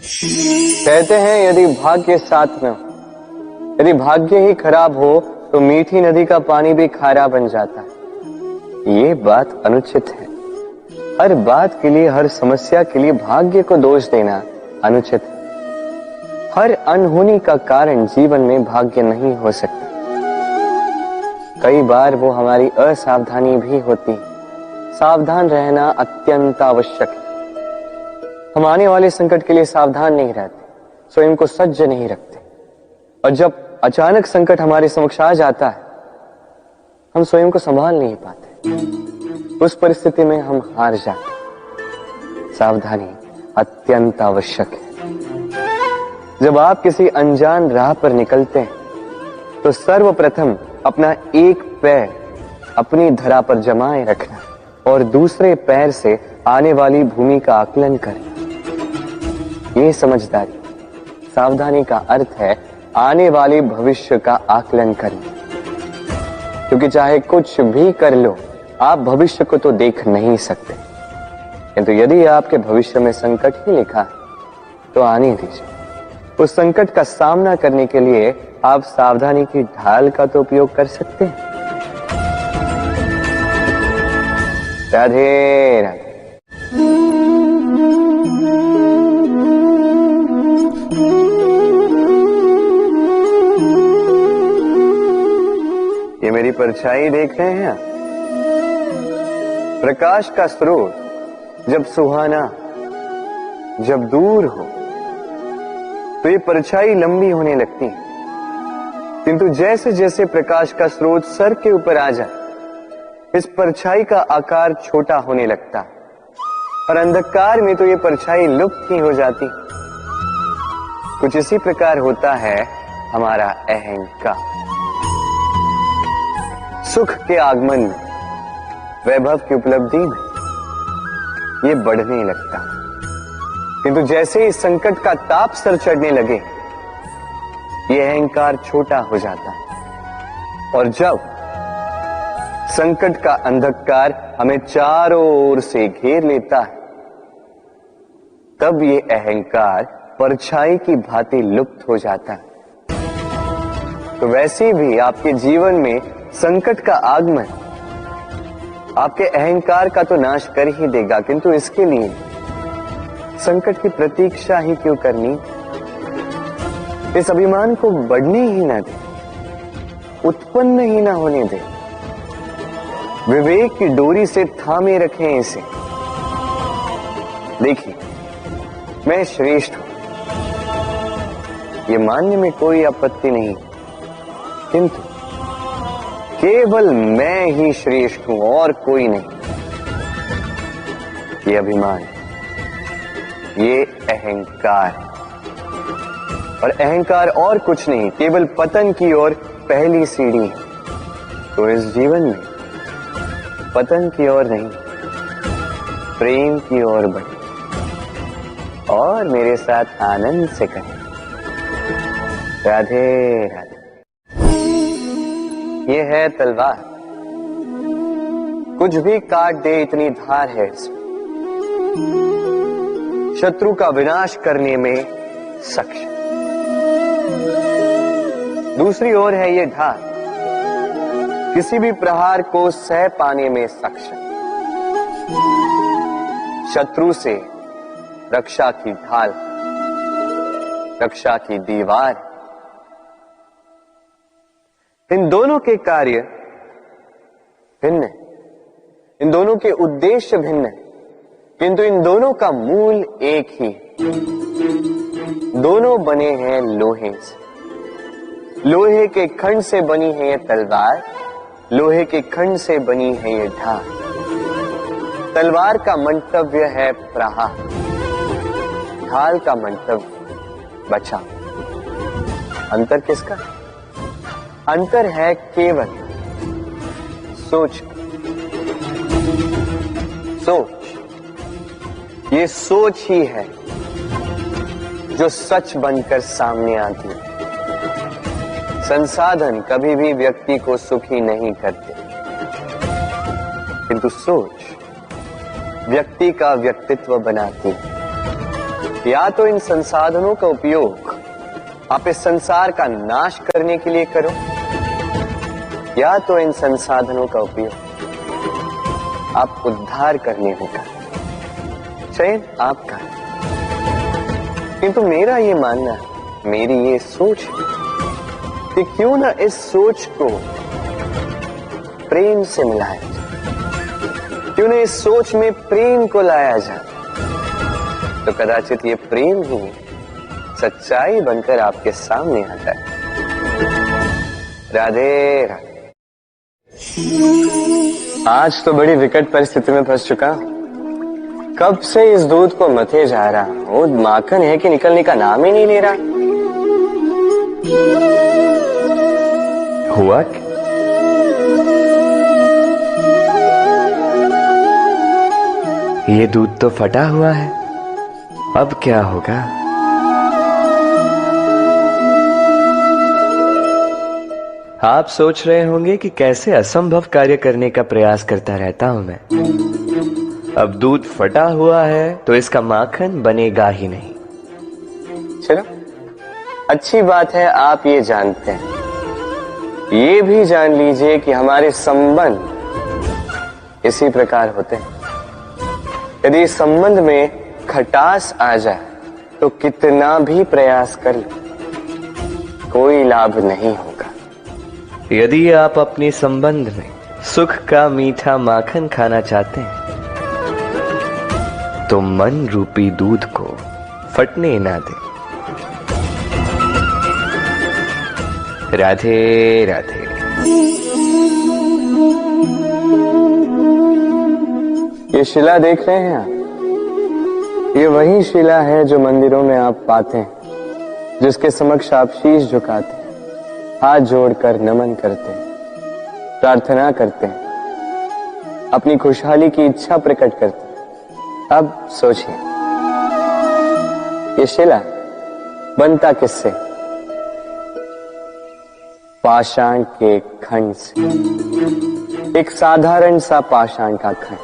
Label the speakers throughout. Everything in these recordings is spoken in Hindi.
Speaker 1: कहते हैं यदि भाग्य साथ में हो, यदि भाग्य ही खराब हो तो मीठी नदी का पानी भी खारा बन जाता है। ये बात अनुचित है। हर बात के लिए, हर समस्या के लिए भाग्य को दोष देना अनुचित है। हर अनहोनी का कारण जीवन में भाग्य नहीं हो सकता। कई बार वो हमारी असावधानी भी होती है। सावधान रहना अत्यंत आवश्यक है। हम आने वाले संकट के लिए सावधान नहीं रहते, स्वयं को सज्ज नहीं रखते, और जब अचानक संकट हमारे समक्ष आ जाता है, हम स्वयं को संभाल नहीं पाते। उस परिस्थिति में हम हार जाते। सावधानी अत्यंत आवश्यक है। जब आप किसी अनजान राह पर निकलते हैं तो सर्वप्रथम अपना एक पैर अपनी धरा पर जमाए रखना और दूसरे पैर से आने वाली भूमि का आकलन करना। ये समझदारी, सावधानी का अर्थ है आने वाले भविष्य का आकलन करना। क्योंकि चाहे कुछ भी कर लो, आप भविष्य को तो देख नहीं सकते, किंतु यदि आपके भविष्य में संकट ही लिखा तो आने दीजिए। उस संकट का सामना करने के लिए आप सावधानी की ढाल का तो उपयोग कर सकते हैं। राधे राधे। ये मेरी परछाई देख रहे हैं। प्रकाश का स्रोत जब सुहाना, जब दूर हो तो ये परछाई लंबी होने लगती है, किंतु जैसे जैसे प्रकाश का स्रोत सर के ऊपर आ जाए, इस परछाई का आकार छोटा होने लगता है और अंधकार में तो ये परछाई लुप्त ही हो जाती। कुछ इसी प्रकार होता है हमारा अहंकार। सुख के आगमन में, वैभव की उपलब्धि में ये बढ़ने लगता है, किंतु जैसे ही संकट का ताप सर चढ़ने लगे, ये अहंकार छोटा हो जाता है। और जब संकट का अंधकार हमें चारों ओर से घेर लेता है, तब ये अहंकार परछाई की भांति लुप्त हो जाता है। तो वैसे भी आपके जीवन में संकट का आगमन आपके अहंकार का तो नाश कर ही देगा, किंतु इसके लिए संकट की प्रतीक्षा ही क्यों करनी? इस अभिमान को बढ़ने ही ना दे, उत्पन्न ही ना होने दे। विवेक की डोरी से थामे रखें इसे। देखिए, मैं श्रेष्ठ हूं, ये मानने में कोई आपत्ति नहीं, किंतु केवल मैं ही श्रेष्ठ हूं और कोई नहीं। ये अभिमान, ये अहंकार है, और अहंकार और कुछ नहीं, केवल पतन की ओर पहली सीढ़ी है। तो इस जीवन में पतन की ओर नहीं, प्रेम की ओर बढ़े और मेरे साथ आनंद से कहें राधे राधे। ये है तलवार, कुछ भी काट दे इतनी धार है इसमें। शत्रु का विनाश करने में सक्षम। दूसरी ओर है ये ढाल, किसी भी प्रहार को सह पाने में सक्षम। शत्रु से रक्षा की ढाल, रक्षा की दीवार। इन दोनों के कार्य भिन्न है, इन दोनों के उद्देश्य भिन्न है, किंतु इन दोनों का मूल एक ही है। दोनों बने हैं लोहे से। लोहे के खंड से बनी है ये तलवार, लोहे के खंड से बनी है ये ढाल। तलवार का मंतव्य है प्रहार, ढाल का मंतव्य बचाव। अंतर किसका? अंतर है केवल सोच। सोच, ये सोच ही है जो सच बनकर सामने आती है। संसाधन कभी भी व्यक्ति को सुखी नहीं करते, किंतु सोच व्यक्ति का व्यक्तित्व बनाती है। या तो इन संसाधनों का उपयोग आप इस संसार का नाश करने के लिए करो, या तो इन संसाधनों का उपयोग आप उद्धार करने में करो। चयन आपका। किंतु मेरा ये मानना है, मेरी ये सोच है कि क्यों ना इस सोच को प्रेम से मिलाया जाए, क्यों ना इस सोच में प्रेम को लाया जाए, तो कदाचित ये प्रेम ही सच्चाई बनकर आपके सामने आ जाए। राधे राधे। आज तो बड़ी विकट परिस्थिति में फंस चुका हूं। कब से इस दूध को मथे जा रहा हूं, माखन है कि निकलने का नाम ही नहीं ले रहा। हुआ क्या? ये दूध तो फटा हुआ है, अब क्या होगा? आप सोच रहे होंगे कि कैसे असंभव कार्य करने का प्रयास करता रहता हूं मैं। अब दूध फटा हुआ है तो इसका माखन बनेगा ही नहीं। चलो, अच्छी बात है आप ये जानते हैं। ये भी जान लीजिए कि हमारे संबंध इसी प्रकार होते हैं। यदि इस संबंध में खटास आ जाए तो कितना भी प्रयास कर ले, कोई लाभ नहीं होगा। यदि आप अपने संबंध में सुख का मीठा माखन खाना चाहते हैं तो मन रूपी दूध को फटने ना दें। राधे राधे। ये शिला देख रहे हैं आप? ये वही शिला है जो मंदिरों में आप पाते हैं, जिसके समक्ष आप शीश झुकाते हैं, हाथ जोड़कर नमन करते हैं, प्रार्थना करते हैं, अपनी खुशहाली की इच्छा प्रकट करते हैं। अब सोचिए, ये शिला बनता किससे? पाषाण के खंड से। एक साधारण सा पाषाण का खंड।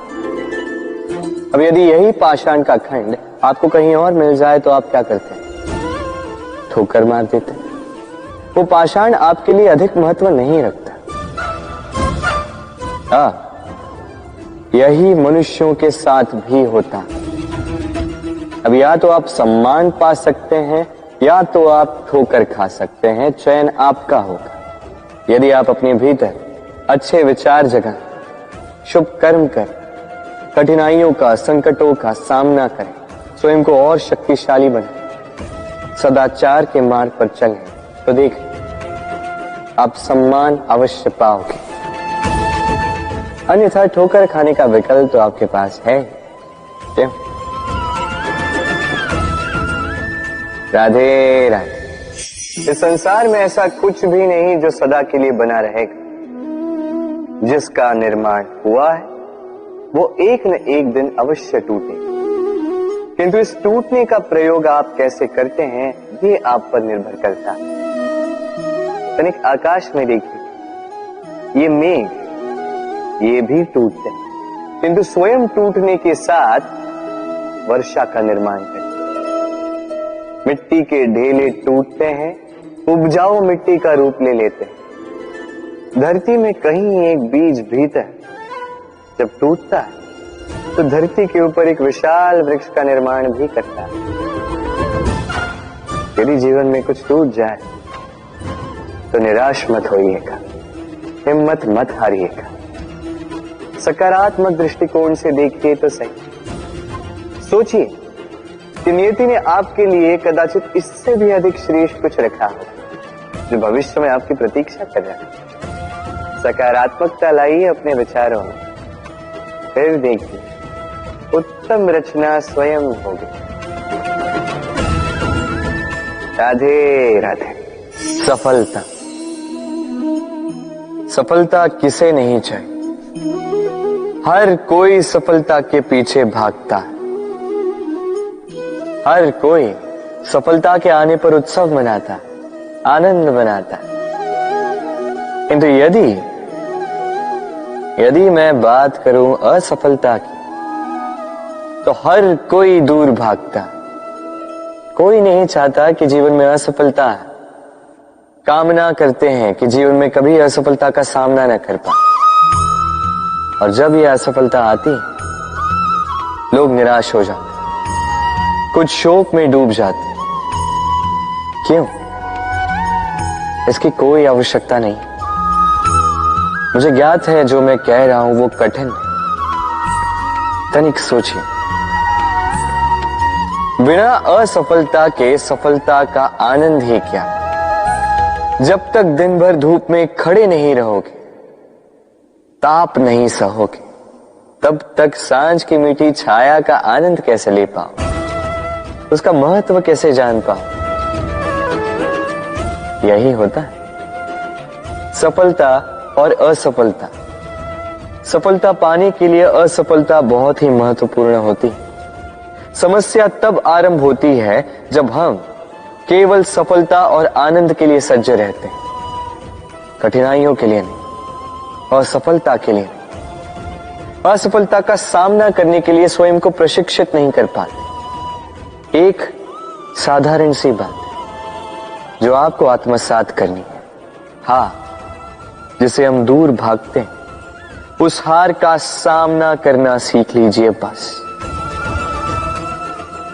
Speaker 1: अब यदि यही पाषाण का खंड आपको कहीं और मिल जाए तो आप क्या करते हैं? ठोकर मार देते हैं। वो पाषाण आपके लिए अधिक महत्व नहीं रखता। यही मनुष्यों के साथ भी होता। अब या तो आप सम्मान पा सकते हैं या तो आप ठोकर खा सकते हैं। चयन आपका होगा। यदि आप अपने भीतर अच्छे विचार जगाएं, शुभ कर्म करें, कठिनाइयों का, संकटों का सामना करें, स्वयं को और शक्तिशाली बनाएं, सदाचार के मार्ग पर चलें, तो देखिए आप सम्मान अवश्य पाओगे। अन्यथा ठोकर खाने का विकल्प तो आपके पास है। क्यों? राधे राधे। इस संसार में ऐसा कुछ भी नहीं जो सदा के लिए बना रहेगा। जिसका निर्माण हुआ है वो एक न एक दिन अवश्य टूटेगा, किंतु इस टूटने का प्रयोग आप कैसे करते हैं ये आप पर निर्भर करता है। तनिक आकाश में देखिए, ये मेघ ये भी टूटते हैं, किंतु स्वयं टूटने के साथ वर्षा का निर्माण करते हैं। मिट्टी के ढेले टूटते हैं, उपजाऊ मिट्टी का रूप ले लेते हैं। धरती में कहीं एक बीज भीतर जब टूटता है तो धरती के ऊपर एक विशाल वृक्ष का निर्माण भी करता है। यदि जीवन में कुछ टूट जाए तो निराश मत होइएगा, हिम्मत मत हारिएगा। सकारात्मक दृष्टिकोण से देखिए तो सही। सोचिए कि नियति ने आपके लिए कदाचित इससे भी अधिक श्रेष्ठ कुछ रखा हो जो भविष्य में आपकी प्रतीक्षा कर रहा है। सकारात्मकता लाइए अपने विचारों में, फिर देखिए उत्तम रचना स्वयं होगी। राधे राधे। सफलता, सफलता किसे नहीं चाहिए? हर कोई सफलता के पीछे भागता है। हर कोई सफलता के आने पर उत्सव मनाता है, आनंद मनाता है। किंतु यदि मैं बात करूं असफलता की, तो हर कोई दूर भागता, कोई नहीं चाहता कि जीवन में असफलता है। कामना करते हैं कि जीवन में कभी असफलता का सामना न कर पाए, और जब यह असफलता आती है लोग निराश हो जाते, कुछ शोक में डूब जाते। क्यों? इसकी कोई आवश्यकता नहीं। मुझे ज्ञात है जो मैं कह रहा हूं वो कठिन है। तनिक सोचिए, बिना असफलता के सफलता का आनंद ही क्या। जब तक दिन भर धूप में खड़े नहीं रहोगे, ताप नहीं सहोगे, तब तक सांझ की मीठी छाया का आनंद कैसे ले पाओ, उसका महत्व कैसे जान पाओ। यही होता है सफलता और असफलता। सफलता पाने के लिए असफलता बहुत ही महत्वपूर्ण होती है। समस्या तब आरंभ होती है जब हम केवल सफलता और आनंद के लिए सज्ज रहते हैं, कठिनाइयों के लिए नहीं, असफलता के लिए नहीं। असफलता का सामना करने के लिए स्वयं को प्रशिक्षित नहीं कर पाते। एक साधारण सी बात है जो आपको आत्मसात करनी है। हाँ, जिसे हम दूर भागते हैं, उस हार का सामना करना सीख लीजिए। बस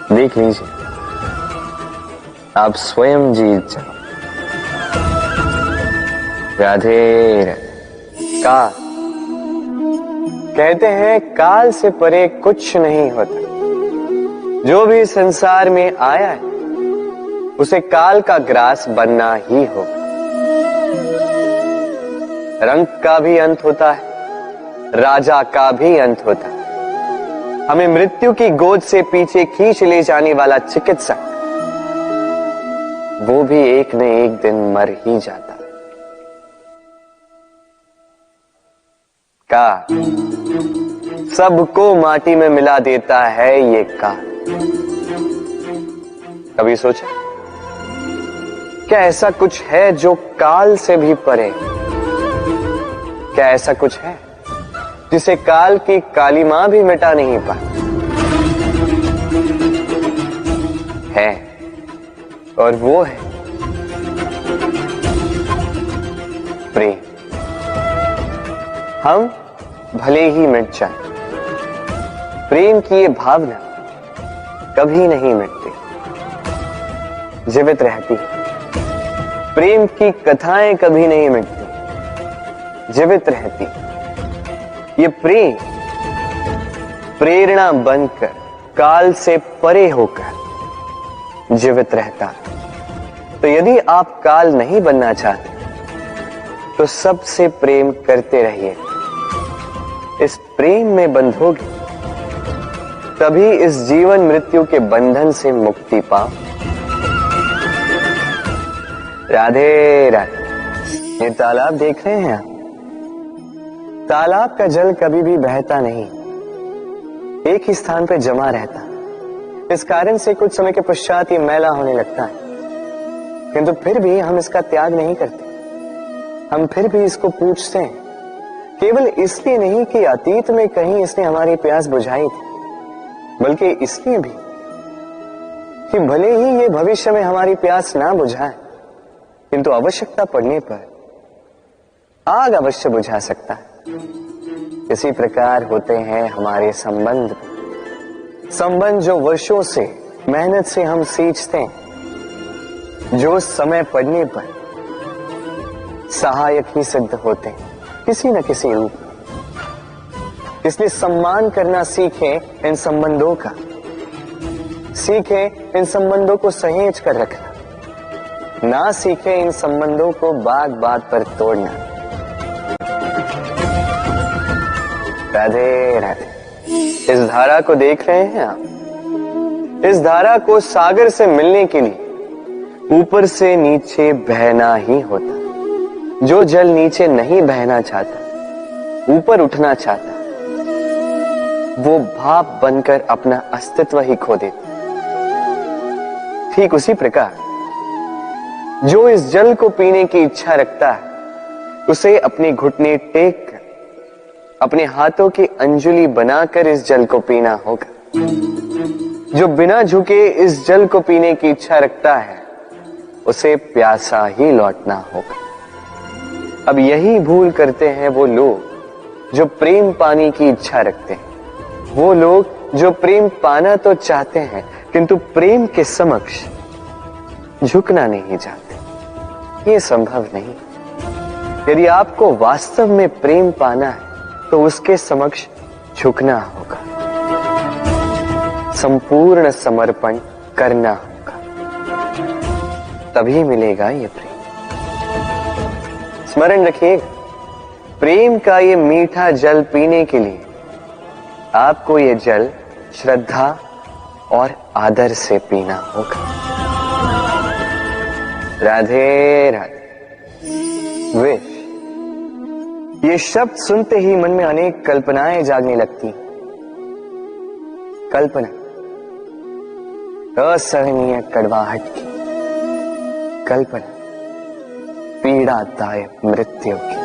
Speaker 1: देख लीजिए, आप स्वयं जीत जाओ। राधे राधे। काल, कहते हैं काल से परे कुछ नहीं होता। जो भी संसार में आया है उसे काल का ग्रास बनना ही होगा। रंग का भी अंत होता है, राजा का भी अंत होता है। हमें मृत्यु की गोद से पीछे खींच ले जाने वाला चिकित्सक, वो भी एक न एक दिन मर ही जाता है। काल सबको माटी में मिला देता है ये काल। कभी सोचा क्या ऐसा कुछ है जो काल से भी परे? क्या ऐसा कुछ है जिसे काल की काली मां भी मिटा नहीं पाती? है, और वो है प्रेम। हम भले ही मिट जाए, प्रेम की ये भावना कभी नहीं मिटती, जीवित रहती है। प्रेम की कथाएं कभी नहीं मिटती, जीवित रहती। ये प्रेम प्रेरणा बनकर काल से परे होकर जीवित रहता। तो यदि आप काल नहीं बनना चाहते तो सबसे प्रेम करते रहिए। इस प्रेम में बंधोगे तभी इस जीवन मृत्यु के बंधन से मुक्ति पाओ। राधे राधे। ये तालाब देख रहे हैं आप? तालाब का जल कभी भी बहता नहीं, एक ही स्थान पर जमा रहता। इस कारण से कुछ समय के पश्चात ये मैला होने लगता है, किंतु फिर भी हम इसका त्याग नहीं करते। हम फिर भी इसको पूछते हैं, केवल इसलिए नहीं कि अतीत में कहीं इसने हमारी प्यास बुझाई थी, बल्कि इसलिए भी कि भले ही ये भविष्य में हमारी प्यास ना बुझाए, किंतु आवश्यकता पड़ने पर आग अवश्य बुझा सकता है। इसी प्रकार होते हैं हमारे संबंध। संबंध जो वर्षों से मेहनत से हम सींचते हैं, जो समय पड़ने पर सहायक ही सिद्ध होते हैं किसी न किसी रूप में। इसलिए सम्मान करना सीखें इन संबंधों का, सीखें इन संबंधों को सहेज कर रखना, ना सीखें इन संबंधों को बात बात पर तोड़ना। राधे राधे। इस धारा को देख रहे हैं आप? इस धारा को सागर से मिलने के लिए ऊपर से नीचे बहना ही होता। जो जल नीचे नहीं बहना चाहता, ऊपर उठना चाहता, वो भाप बनकर अपना अस्तित्व ही खो देता। ठीक उसी प्रकार जो इस जल को पीने की इच्छा रखता है, उसे अपने घुटने टेक कर, अपने हाथों की अंजुली बनाकर इस जल को पीना होगा। जो बिना झुके इस जल को पीने की इच्छा रखता है, उसे प्यासा ही लौटना होगा। अब यही भूल करते हैं वो लोग जो प्रेम पाने की इच्छा रखते हैं, वो लोग जो प्रेम पाना तो चाहते हैं किंतु प्रेम के समक्ष झुकना नहीं चाहते। ये संभव नहीं। यदि आपको वास्तव में प्रेम पाना है तो उसके समक्ष झुकना होगा, संपूर्ण समर्पण करना होगा, तभी मिलेगा ये प्रेम। स्मरण रखिएगा, प्रेम का ये मीठा जल पीने के लिए आपको ये जल श्रद्धा और आदर से पीना होगा। राधे राधे। विश, ये शब्द सुनते ही मन में अनेक कल्पनाएं जागने लगती। कल्पना असहनीय कड़वाहट की, कल्पना पीड़ादायक मृत्यु की।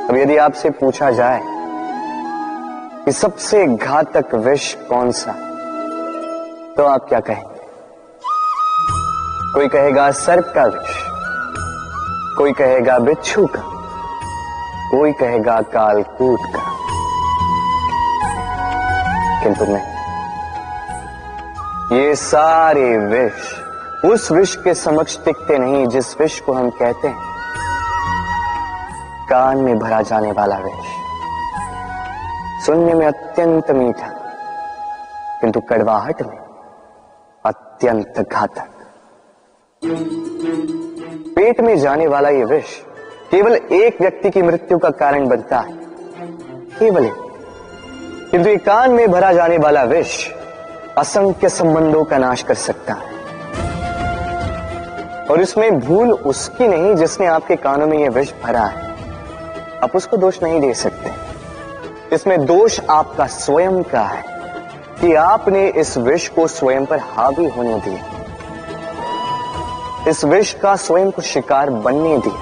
Speaker 1: अब यदि आपसे पूछा जाए कि सबसे घातक विष कौन सा, तो आप क्या कहेंगे? कोई कहेगा सर्प का विष, कोई कहेगा बिच्छू का, कोई कहेगा कालकूट का, किंतु नहीं, ये सारे विष उस विष के समक्ष टिकते नहीं जिस विष को हम कहते हैं कान में भरा जाने वाला विष। सुनने में अत्यंत मीठा किंतु कड़वाहट में अत्यंत घातक। पेट में जाने वाला यह विष केवल एक व्यक्ति की मृत्यु का कारण बनता है, केवल एक। किंतु ये कान में भरा जाने वाला विष असंख्य संबंधों का नाश कर सकता है। और इसमें भूल उसकी नहीं जिसने आपके कानों में यह विष भरा है, आप उसको दोष नहीं दे सकते। इसमें दोष आपका स्वयं का है कि आपने इस विष को स्वयं पर हावी होने दिया, इस विष का स्वयं को शिकार बनने दिया।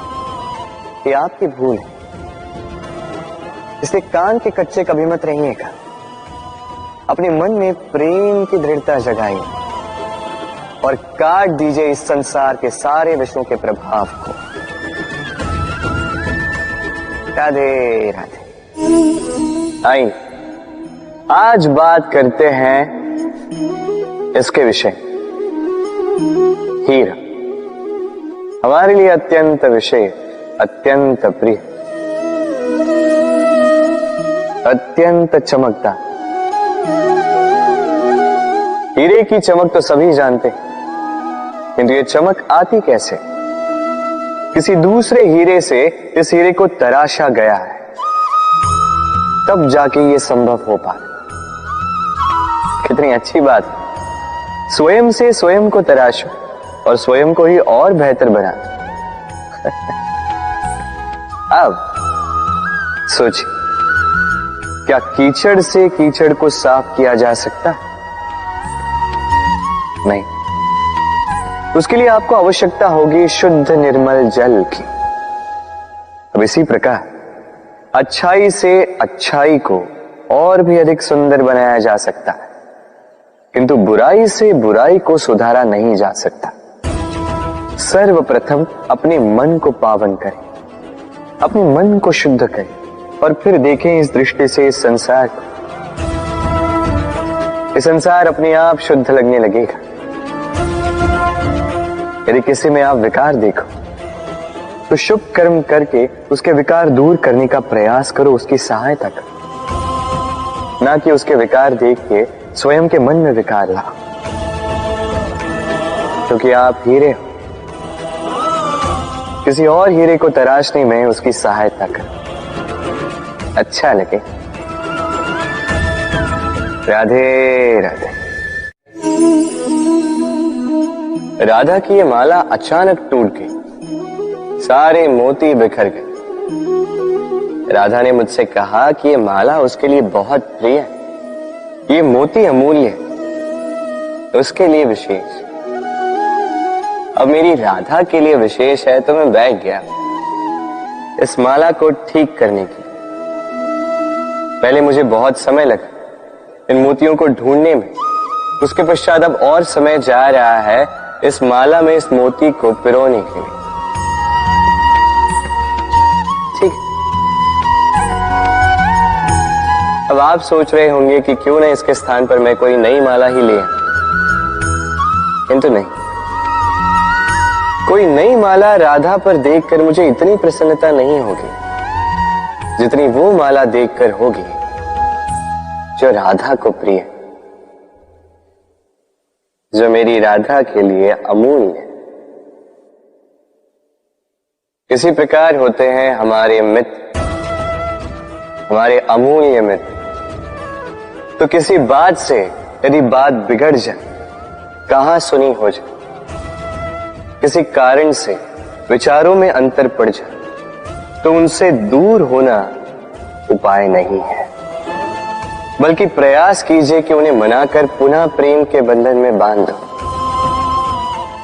Speaker 1: ये आपकी भूल है। इसलिए कान के कच्चे कभी मत रहिएगा। अपने मन में प्रेम की दृढ़ता जगाइए और काट दीजिए इस संसार के सारे विषयों के प्रभाव को। राधे राधे। आइए आज बात करते हैं इसके विषय। हीरा हमारे लिए अत्यंत विषय, अत्यंत प्रिय, अत्यंत चमकदार। हीरे की चमक तो सभी जानते हैं, किंतु ये चमक आती कैसे? किसी दूसरे हीरे से इस हीरे को तराशा गया है, तब जाके ये संभव हो पाए। कितनी अच्छी बात। स्वयं से स्वयं को तराशो और स्वयं को ही और बेहतर बना। अब सोचिए, क्या कीचड़ से कीचड़ को साफ किया जा सकता है? नहीं। उसके लिए आपको आवश्यकता होगी शुद्ध निर्मल जल की। अब इसी प्रकार अच्छाई से अच्छाई को और भी अधिक सुंदर बनाया जा सकता है, किंतु बुराई से बुराई को सुधारा नहीं जा सकता। सर्वप्रथम अपने मन को पावन करें, अपने मन को शुद्ध करें और फिर देखें इस दृष्टि से इस संसार को। ये संसार अपने आप शुद्ध लगने लगेगा। यदि किसी में आप विकार देखो तो शुभ कर्म करके उसके विकार दूर करने का प्रयास करो, उसकी सहायता करो, ना कि उसके विकार देख के स्वयं के मन में विकार लाओ। क्योंकि आप हीरे हो, किसी और हीरे को तराशने में उसकी सहायता करो, अच्छा लगे। राधे राधे। राधा की ये माला अचानक टूट गई, सारे मोती बिखर गए। राधा ने मुझसे कहा कि ये माला उसके लिए बहुत प्रिय है, ये मोती अमूल्य है, उसके लिए विशेष। अब मेरी राधा के लिए विशेष है तो मैं बैठ गया इस माला को ठीक करने की। पहले मुझे बहुत समय लगा, इन मोतियों को ढूंढने में। उसके पश्चात अब और समय जा रहा है इस माला में इस मोती को पिरोने के लिए। ठीक। अब आप सोच रहे होंगे कि क्यों ना इसके स्थान पर मैं कोई नई माला ही ले आऊं, किंतु नहीं। कोई नई माला राधा पर देखकर मुझे इतनी प्रसन्नता नहीं होगी जितनी वो माला देखकर होगी जो राधा को प्रिय, जो मेरी राधा के लिए अमूल्य। इसी प्रकार होते हैं हमारे मित्र, हमारे अमूल्य मित्र। तो किसी बात से यदि बात बिगड़ जाए, कहां सुनी हो जाए, किसी कारण से विचारों में अंतर पड़ जाए, तो उनसे दूर होना उपाय नहीं है, बल्कि प्रयास कीजिए कि उन्हें मनाकर पुनः प्रेम के बंधन में बांध दो,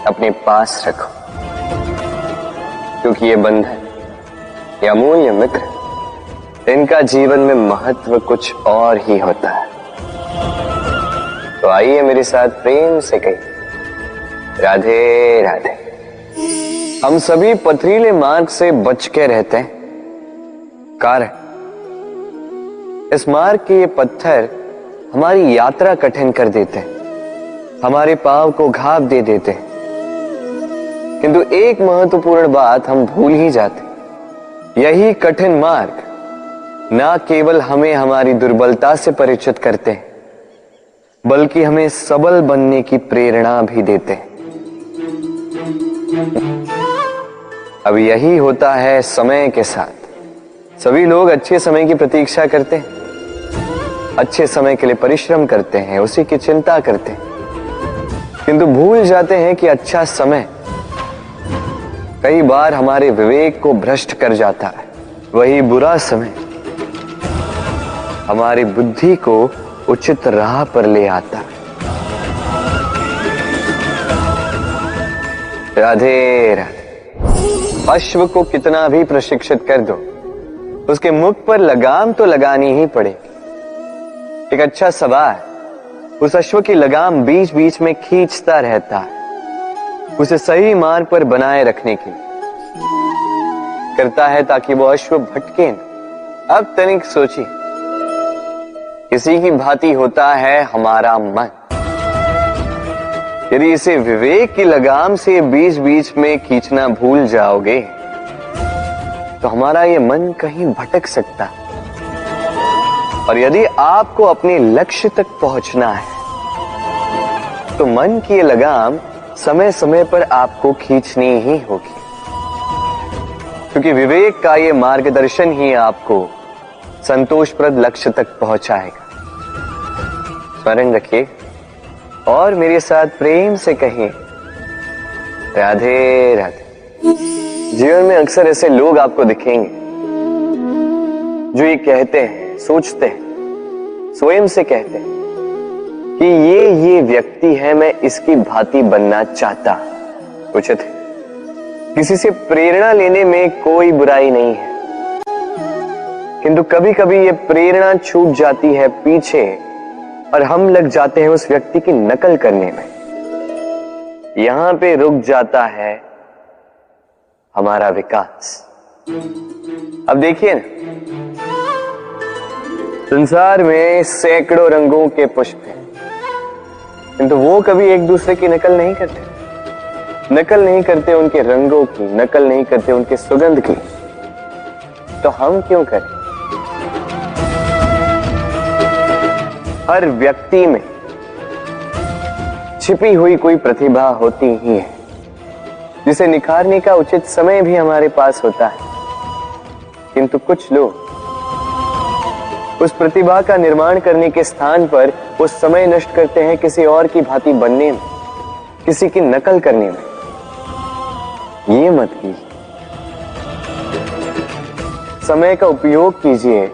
Speaker 1: अपने पास रखो। क्योंकि ये बंधन, ये अमूल्य मित्र, इनका जीवन में महत्व कुछ और ही होता है। तो आइए मेरे साथ प्रेम से कहिए, राधे राधे। हम सभी पथरीले मार्ग से बच के रहते हैं, कारण इस मार्ग के ये पत्थर हमारी यात्रा कठिन कर देते हैं, हमारे पांव को घाव दे देते हैं। किंतु एक महत्वपूर्ण बात हम भूल ही जाते, यही कठिन मार्ग ना केवल हमें हमारी दुर्बलता से परिचित करते हैं, बल्कि हमें सबल बनने की प्रेरणा भी देते हैं। अब यही होता है समय के साथ। सभी लोग अच्छे समय की प्रतीक्षा करते हैं, अच्छे समय के लिए परिश्रम करते हैं, उसी की चिंता करते हैं, किंतु भूल जाते हैं कि अच्छा समय कई बार हमारे विवेक को भ्रष्ट कर जाता है। वही बुरा समय हमारी बुद्धि को उचित राह पर ले आता है। राधे राधे। अश्व को कितना भी प्रशिक्षित कर दो, उसके मुख पर लगाम तो लगानी ही पड़ेगी। एक अच्छा सवार उस अश्व की लगाम बीच बीच में खींचता रहता है, उसे सही मार्ग पर बनाए रखने के लिए करता है, ताकि वो अश्व भटके न। अब तनिक सोचिए, किसी की भांति होता है हमारा मन। यदि इसे विवेक की लगाम से बीच बीच में खींचना भूल जाओगे, तो हमारा ये मन कहीं भटक सकता है। और यदि आपको अपने लक्ष्य तक पहुंचना है, तो मन की ये लगाम समय समय पर आपको खींचनी ही होगी, क्योंकि विवेक का ये मार्गदर्शन ही आपको संतोषप्रद लक्ष्य तक पहुंचाएगा। स्मरण रखिए और मेरे साथ प्रेम से कहिए, राधे राधे। जीवन में अक्सर ऐसे लोग आपको दिखेंगे जो ये कहते हैं, सोचते हैं, स्वयं से कहते हैं कि ये व्यक्ति है, मैं इसकी भांति बनना चाहता। उचित है, किसी से प्रेरणा लेने में कोई बुराई नहीं है, किंतु कभी कभी ये प्रेरणा छूट जाती है पीछे और हम लग जाते हैं उस व्यक्ति की नकल करने में। यहां पे रुक जाता है हमारा विकास। अब देखिए ना, संसार में सैकड़ों रंगों के पुष्प हैं, किंतु वो कभी एक दूसरे की नकल नहीं करते। नकल नहीं करते उनके रंगों की, नकल नहीं करते उनके सुगंध की। तो हम क्यों करें? हर व्यक्ति में छिपी हुई कोई प्रतिभा होती ही है, जिसे निखारने का उचित समय भी हमारे पास होता है। किंतु कुछ लोग उस प्रतिभा का निर्माण करने के स्थान पर वो समय नष्ट करते हैं किसी और की भांति बनने में, किसी की नकल करने में। ये मत कीजिए। समय का उपयोग कीजिए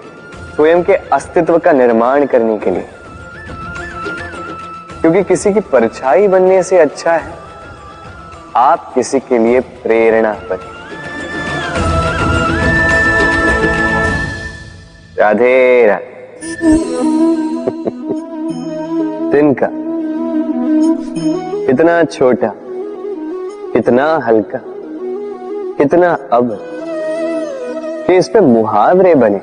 Speaker 1: स्वयं के अस्तित्व का निर्माण करने के लिए, क्योंकि किसी की परछाई बनने से अच्छा है आप किसी के लिए प्रेरणा बने। राधे राधे। तिनका इतना छोटा, इतना हल्का, इतना अब कि इस पे मुहावरे बने।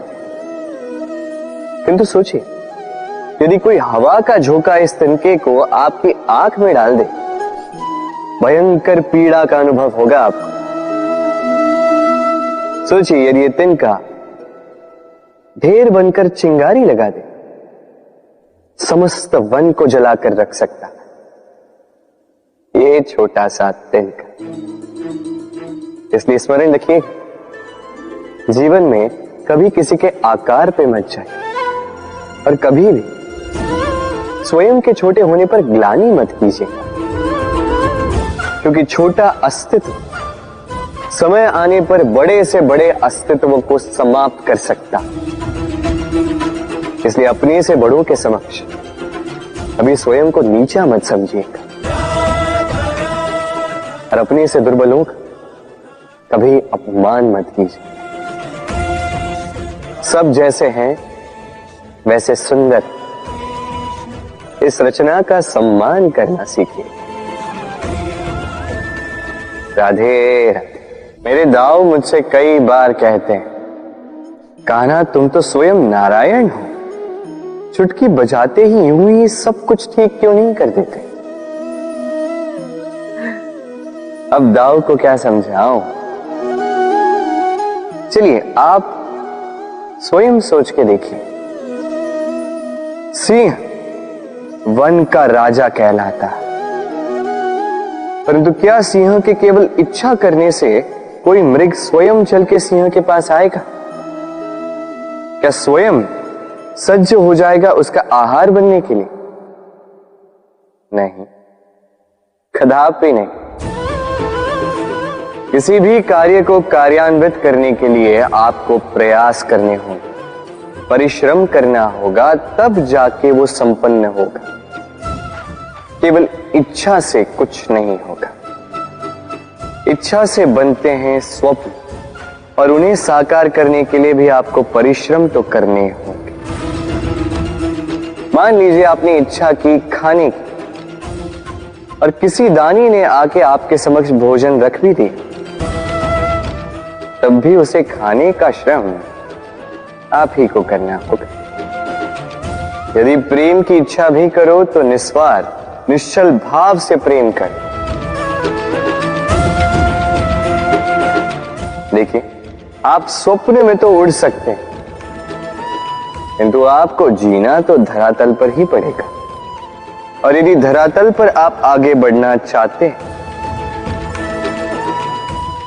Speaker 1: किंतु सोचिए, यदि कोई हवा का झोंका इस तिनके को आपकी आंख में डाल दे, भयंकर पीड़ा का अनुभव होगा आपको। सोचिए, यदि ये तिनका ढेर बनकर चिंगारी लगा दे, समस्त वन को जलाकर रख सकता ये छोटा सा तिनका। इसलिए स्मरण रखिए, जीवन में कभी किसी के आकार पे मत जाए और कभी भी स्वयं के छोटे होने पर ग्लानि मत कीजिए, क्योंकि छोटा अस्तित्व समय आने पर बड़े से बड़े अस्तित्व को समाप्त कर सकता। इसलिए अपने से बड़ों के समक्ष अभी स्वयं को नीचा मत समझिएगा और अपने से दुर्बलों का कभी अपमान मत कीजिए। सब जैसे हैं वैसे सुंदर, इस रचना का सम्मान करना सीखिए। राधे राधे। मेरे दाऊ मुझसे कई बार कहते हैं, कान्हा तुम तो स्वयं नारायण हो, चुटकी बजाते ही यूं ही सब कुछ ठीक क्यों नहीं कर देते। अब दाऊ को क्या समझाऊं। चलिए आप स्वयं सोच के देखिए। सिंह वन का राजा कहलाता, परंतु क्या सिंह के केवल इच्छा करने से कोई मृग स्वयं चल के सिंह के पास आएगा? क्या स्वयं सज्ज हो जाएगा उसका आहार बनने के लिए? नहीं, कदापि नहीं। किसी भी कार्य को कार्यान्वित करने के लिए आपको प्रयास करने होंगे, परिश्रम करना होगा, तब जाके वो संपन्न होगा। केवल इच्छा से कुछ नहीं होगा। इच्छा से बनते हैं स्वप्न, और उन्हें साकार करने के लिए भी आपको परिश्रम तो करने होंगे। मान लीजिए आपने इच्छा की खाने की, और किसी दानी ने आके आपके समक्ष भोजन रख भी दिया, तब भी उसे खाने का श्रम आप ही को करना होगा। यदि प्रेम की इच्छा भी करो तो निस्वार्थ निश्चल भाव से प्रेम करो। देखिए, आप स्वप्न में तो उड़ सकते हैं, किंतु आपको जीना तो धरातल पर ही पड़ेगा। और यदि धरातल पर आप आगे बढ़ना चाहते हैं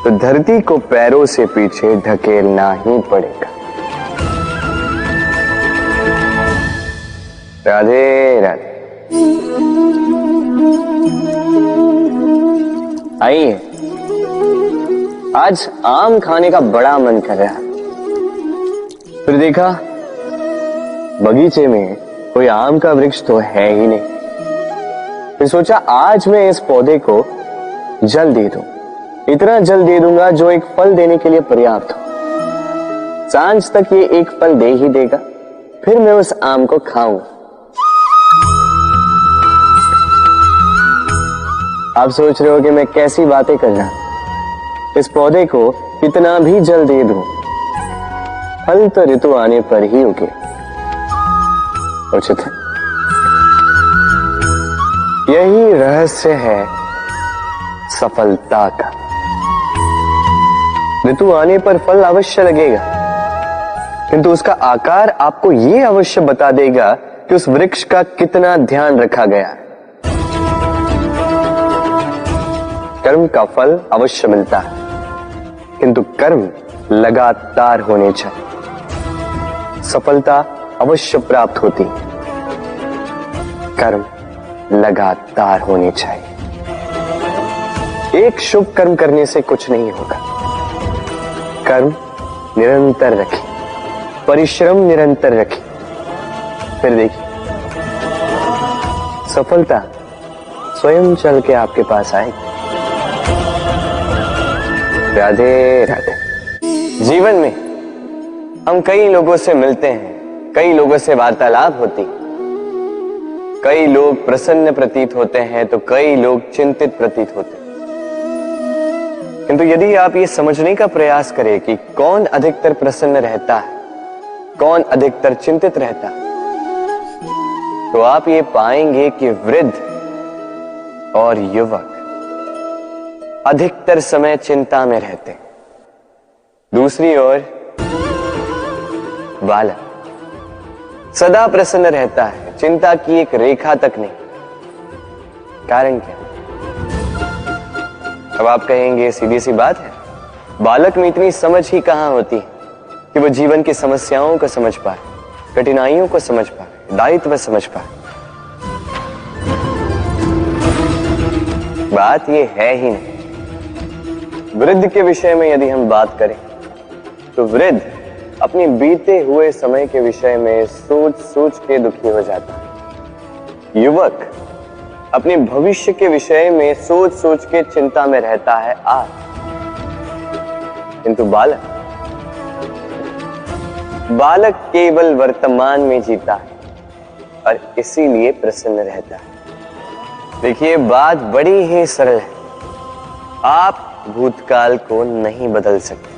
Speaker 1: तो धरती को पैरों से पीछे ढकेलना ही पड़ेगा। राधे राधे। आइए, आज आम खाने का बड़ा मन कर रहा। फिर देखा बगीचे में कोई आम का वृक्ष तो है ही नहीं। फिर सोचा आज मैं इस पौधे को जल दे दूं, इतना जल दे दूंगा जो एक फल देने के लिए पर्याप्त हो। सांझ तक ये एक फल दे ही देगा, फिर मैं उस आम को खाऊंगा। आप सोच रहे हो कि मैं कैसी बातें कर रहा हूं। इस पौधे को कितना भी जल दे दूं, फल तो ऋतु आने पर ही उगे। उचित है। यही रहस्य है सफलता का। ऋतु आने पर फल अवश्य लगेगा, किंतु उसका आकार आपको यह अवश्य बता देगा कि उस वृक्ष का कितना ध्यान रखा गया है। कर्म का फल अवश्य मिलता है, किंतु कर्म लगातार होने चाहिए। सफलता अवश्य प्राप्त होती, कर्म लगातार होने चाहिए। एक शुभ कर्म करने से कुछ नहीं होगा। कर्म निरंतर रखें, परिश्रम निरंतर रखें, फिर देखिए सफलता स्वयं चल के आपके पास आएगी। राधे राधे। जीवन में हम कई लोगों से मिलते हैं, कई लोगों से वार्तालाप होती, कई लोग प्रसन्न प्रतीत होते हैं तो कई लोग चिंतित प्रतीत होते हैं। किंतु यदि आप ये समझने का प्रयास करें कि कौन अधिकतर प्रसन्न रहता है, कौन अधिकतर चिंतित रहता है, तो आप ये पाएंगे कि वृद्ध और युवक अधिकतर समय चिंता में रहते हैं। दूसरी ओर बालक सदा प्रसन्न रहता है, चिंता की एक रेखा तक नहीं। कारण क्या? अब आप कहेंगे सीधी सी बात है, बालक में इतनी समझ ही कहां होती है कि वो जीवन की समस्याओं को समझ पाए, कठिनाइयों को समझ पाए, दायित्व समझ पाए। बात ये है ही नहीं। वृद्ध के विषय में यदि हम बात करें तो वृद्ध अपने बीते हुए समय के विषय में सोच सोच के दुखी हो जाता है। युवक अपने भविष्य के विषय में सोच सोच के चिंता में रहता है आज। किंतु बालक केवल वर्तमान में जीता है और इसीलिए प्रसन्न रहता है। देखिए, बात बड़ी ही सरल है। आप भूतकाल को नहीं बदल सकते।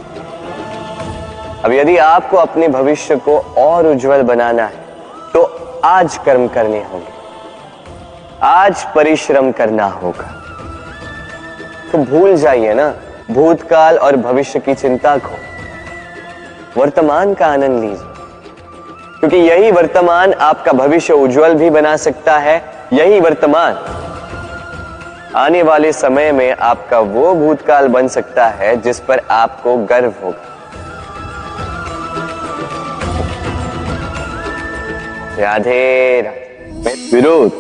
Speaker 1: अब यदि आपको अपने भविष्य को और उज्जवल बनाना है तो आज कर्म करने होंगे, आज परिश्रम करना होगा। तो भूल जाइए ना भूतकाल और भविष्य की चिंता को, वर्तमान का आनंद लीजिए, क्योंकि यही वर्तमान आपका भविष्य उज्जवल भी बना सकता है। यही वर्तमान आने वाले समय में आपका वो भूतकाल बन सकता है जिस पर आपको गर्व होगा। राधे राधे। विरोध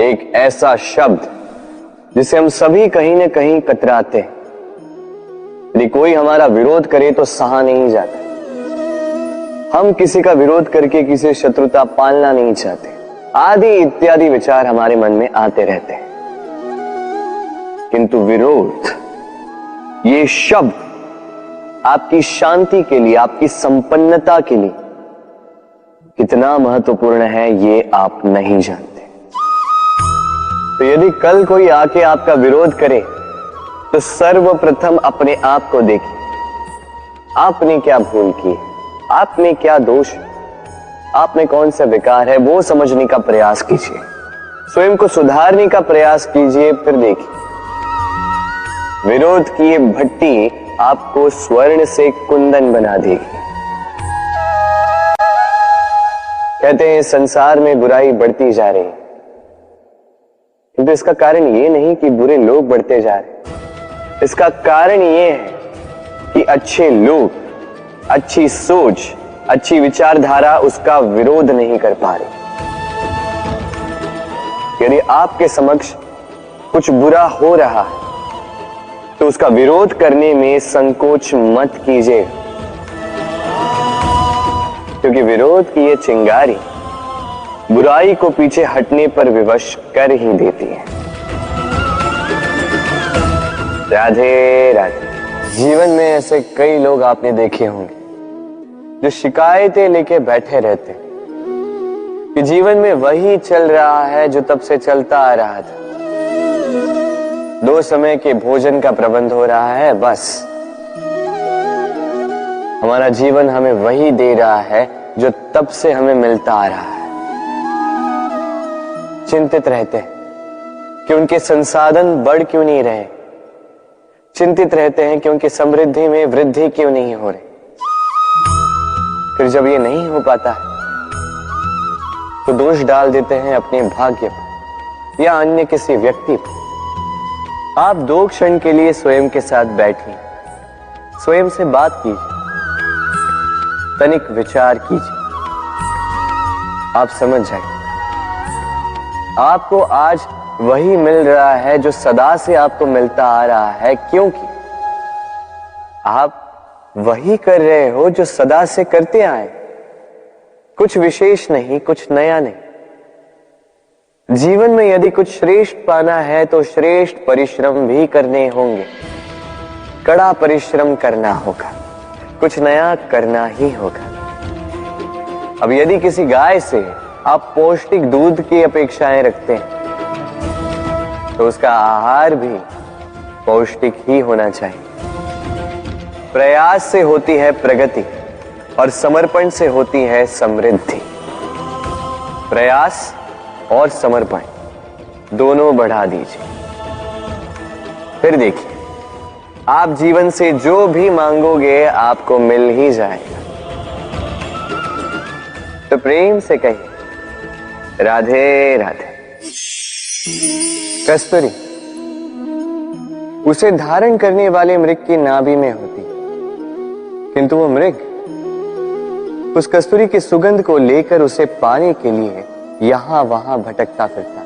Speaker 1: एक ऐसा शब्द जिसे हम सभी कहीं ना कहीं कतराते हैं। यदि कोई हमारा विरोध करे तो सहा नहीं जाता। हम किसी का विरोध करके किसी शत्रुता पालना नहीं चाहते। आदि इत्यादि विचार हमारे मन में आते रहते हैं। किंतु विरोध ये शब्द आपकी शांति के लिए, आपकी संपन्नता के लिए कितना महत्वपूर्ण है ये आप नहीं जानते। तो यदि कल कोई आके आपका विरोध करे तो सर्वप्रथम अपने आप को देखिए, आपने क्या भूल की है, आपने क्या दोष, आप में कौन सा विकार है, वो समझने का प्रयास कीजिए। स्वयं को सुधारने का प्रयास कीजिए। फिर देखिए, विरोध की ये भट्टी आपको स्वर्ण से कुंदन बना देगी। कहते हैं संसार में बुराई बढ़ती जा रही है, किंतु इसका कारण ये नहीं कि बुरे लोग बढ़ते जा रहे। इसका कारण ये है कि अच्छे लोग, अच्छी सोच, अच्छी विचारधारा उसका विरोध नहीं कर पा रही। यदि आपके समक्ष कुछ बुरा हो रहा है तो उसका विरोध करने में संकोच मत कीजिए, क्योंकि विरोध की ये चिंगारी बुराई को पीछे हटने पर विवश कर ही देती है। राधे राधे। जीवन में ऐसे कई लोग आपने देखे होंगे जो शिकायतें लेके बैठे रहते हैं कि जीवन में वही चल रहा है जो तब से चलता आ रहा था। 2 समय के भोजन का प्रबंध हो रहा है, बस हमारा जीवन हमें वही दे रहा है जो तब से हमें मिलता आ रहा है। चिंतित रहते हैं कि उनके संसाधन बढ़ क्यों नहीं रहे, चिंतित रहते हैं कि उनकी समृद्धि में वृद्धि क्यों नहीं हो रही। फिर जब ये नहीं हो पाता है तो दोष डाल देते हैं अपने भाग्य पर या अन्य किसी व्यक्ति पर। आप 2 क्षण के लिए स्वयं के साथ बैठिए, स्वयं से बात कीजिए, तनिक विचार कीजिए, आप समझ जाएंगे आपको आज वही मिल रहा है जो सदा से आपको मिलता आ रहा है, क्योंकि आप वही कर रहे हो जो सदा से करते आए। कुछ विशेष नहीं, कुछ नया नहीं। जीवन में यदि कुछ श्रेष्ठ पाना है तो श्रेष्ठ परिश्रम भी करने होंगे, कड़ा परिश्रम करना होगा, कुछ नया करना ही होगा। अब यदि किसी गाय से आप पौष्टिक दूध की अपेक्षाएं रखते हैं, तो उसका आहार भी पौष्टिक ही होना चाहिए। प्रयास से होती है प्रगति और समर्पण से होती है समृद्धि। प्रयास और समर्पण दोनों बढ़ा दीजिए, फिर देखिए आप जीवन से जो भी मांगोगे आपको मिल ही जाएगा। तो प्रेम से कहिए राधे राधे। कस्तूरी उसे धारण करने वाले मृग की नाभि में होती, किंतु वो मृग उस कस्तूरी की सुगंध को लेकर उसे पाने के लिए यहां वहां भटकता फिरता।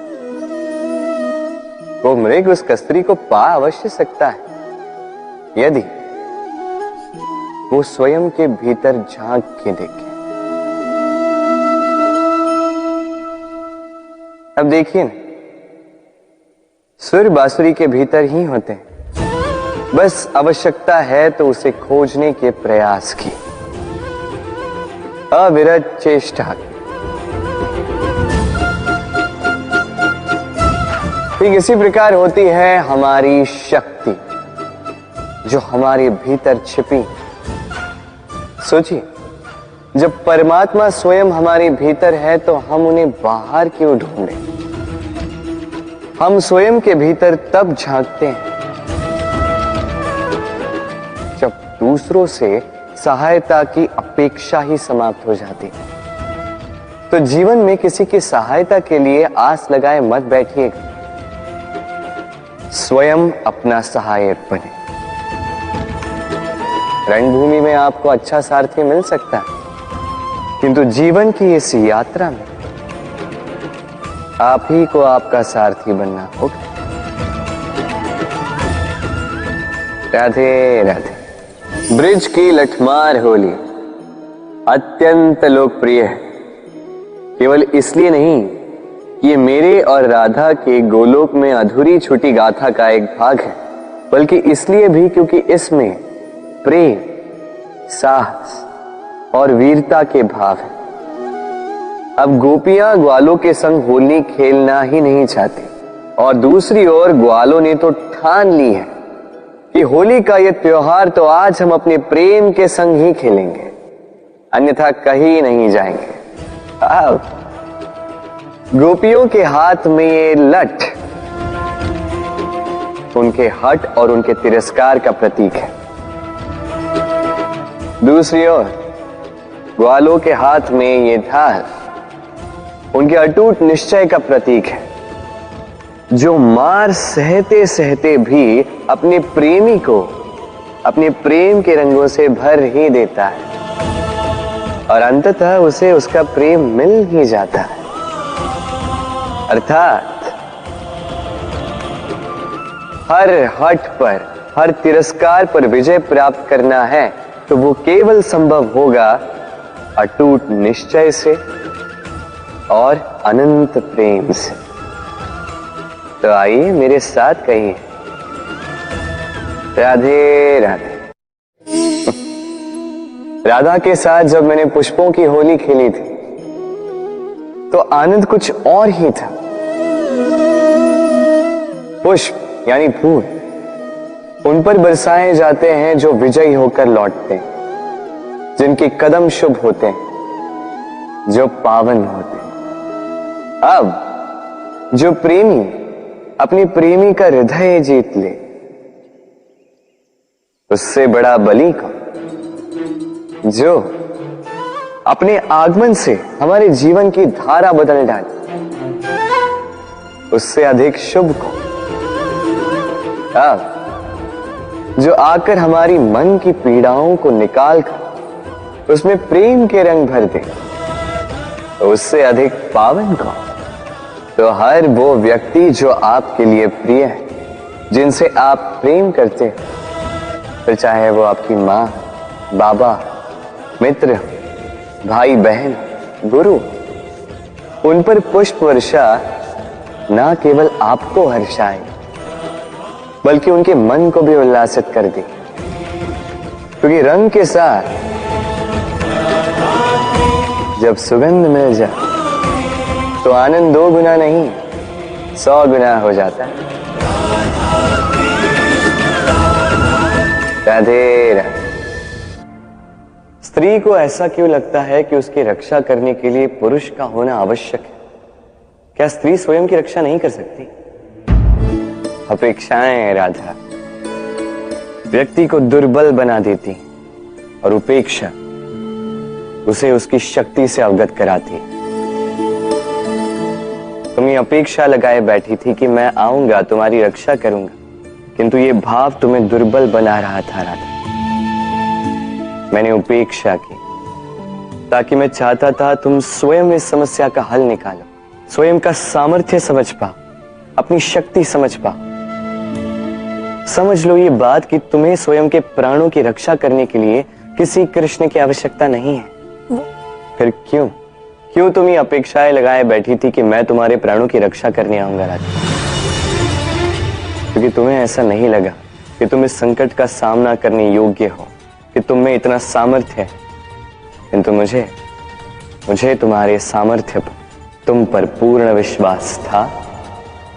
Speaker 1: वो मृग उस कस्तूरी को पा अवश्य सकता है यदि वो स्वयं के भीतर झांक के देखे। अब देखिए ना, सुर बांसुरी के भीतर ही होते हैं, बस आवश्यकता है तो उसे खोजने के प्रयास की, अविरत चेष्टा की। ठीक इसी प्रकार होती है हमारी शक्ति जो हमारे भीतर छिपी। सोचिए, जब परमात्मा स्वयं हमारे भीतर है तो हम उन्हें बाहर क्यों ढूंढें? हम स्वयं के भीतर तब झांकते हैं जब दूसरों से सहायता की अपेक्षा ही समाप्त हो जाती है। तो जीवन में किसी की सहायता के लिए आस लगाए मत बैठिएगा, स्वयं अपना सहायक बने। रणभूमि में आपको अच्छा सारथी मिल सकता है, किंतु जीवन की इस यात्रा में आप ही को आपका सारथी बनना होगा। राधे राधे। ब्रिज की लठमार होली अत्यंत लोकप्रिय है, केवल इसलिए नहीं कि ये मेरे और राधा के गोलोक में अधूरी छूटी गाथा का एक भाग है, बल्कि इसलिए भी क्योंकि इसमें प्रेम, साहस और वीरता के भाव है। अब गोपियां ग्वालों के संग होली खेलना ही नहीं चाहती, और दूसरी ओर ग्वालों ने तो ठान ली है कि होली का यह त्योहार तो आज हम अपने प्रेम के संग ही खेलेंगे, अन्यथा कहीं नहीं जाएंगे। अब गोपियों के हाथ में ये लठ उनके हठ और उनके तिरस्कार का प्रतीक है। दूसरी ओर ग्वालों के हाथ में ये धार उनके अटूट निश्चय का प्रतीक है, जो मार सहते सहते भी अपने प्रेमी को अपने प्रेम के रंगों से भर ही देता है और अंततः उसे उसका प्रेम मिल ही जाता है। अर्थात हर हठ पर, हर तिरस्कार पर विजय प्राप्त करना है तो वो केवल संभव होगा अटूट निश्चय से और अनंत प्रेम से। तो आइए मेरे साथ कहिए राधे राधे। राधा के साथ जब मैंने पुष्पों की होली खेली थी तो आनंद कुछ और ही था। पुष्प यानी फूल उन पर बरसाए जाते हैं जो विजयी होकर लौटते हैं, जिनके कदम शुभ होते हैं, जो पावन होते हैं। अब जो प्रेमी अपनी प्रेमी का हृदय जीत ले, उससे बड़ा बलि कौन? जो अपने आगमन से हमारे जीवन की धारा बदल डाले, उससे अधिक शुभ कौन? अब जो आकर हमारी मन की पीड़ाओं को निकाल कर उसमें प्रेम के रंग भर दे, तो उससे अधिक पावन कौन? तो हर वो व्यक्ति जो आपके लिए प्रिय है, जिनसे आप प्रेम करते हैं, फिर चाहे वो आपकी माँ, बाबा, मित्र, भाई बहन, गुरु, उन पर पुष्प वर्षा ना केवल आपको हर्षाए बल्कि उनके मन को भी उल्लासित कर दे, क्योंकि रंग के साथ जब सुगंध मिल जाए तो आनंद 2 गुना नहीं 100 गुना हो जाता है। राधे राधे। स्त्री को ऐसा क्यों लगता है कि उसकी रक्षा करने के लिए पुरुष का होना आवश्यक है? क्या स्त्री स्वयं की रक्षा नहीं कर सकती? अपेक्षाएं राधा व्यक्ति को दुर्बल बना देती और उपेक्षा उसे उसकी शक्ति से अवगत कराती। तुम ये अपेक्षा लगाए बैठी थी कि मैं आऊंगा तुम्हारी रक्षा करूंगा, किंतु ये भाव तुम्हें दुर्बल बना रहा था राधा। मैंने उपेक्षा की ताकि मैं चाहता था तुम स्वयं इस समस्या का हल निकालो, स्वयं का सामर्थ्य समझ पाओ, अपनी शक्ति समझ पाओ। समझ लो ये बात कि तुम्हें स्वयं के प्राणों की रक्षा करने के लिए किसी कृष्ण की आवश्यकता नहीं है। फिर क्यों तुम ये अपेक्षाएं लगाए बैठी थी कि मैं तुम्हारे प्राणों की रक्षा करने आऊंगा राधा? क्योंकि तुम्हें ऐसा नहीं लगा कि तुम इस संकट का सामना करने योग्य हो, कि तुम में इतना सामर्थ्य है। किंतु मुझे तुम्हारे सामर्थ्य पर, तुम पर पूर्ण विश्वास था,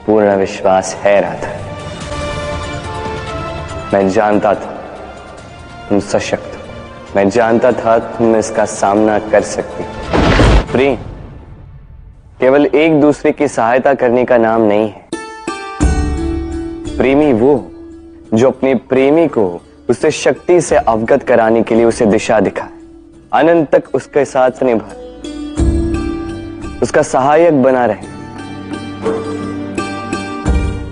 Speaker 1: पूर्ण विश्वास है राधा। मैं जानता था तुम सशक्त हो, मैं जानता था तुम इसका सामना कर सकती हो। प्रेम केवल एक दूसरे की सहायता करने का नाम नहीं है। प्रेमी वो जो अपने प्रेमी को उससे शक्ति से अवगत कराने के लिए उसे दिशा दिखाए, अनंत तक उसके साथ निभाए, उसका सहायक बना रहे।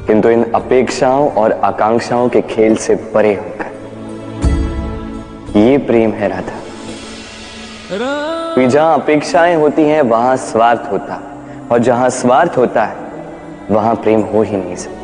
Speaker 1: किंतु इन अपेक्षाओं और आकांक्षाओं के खेल से परे होकर, ये प्रेम है राधा। तो जहां अपेक्षाएं होती हैं वहां स्वार्थ होता है, और जहां स्वार्थ होता है वहां प्रेम हो ही नहीं सकता।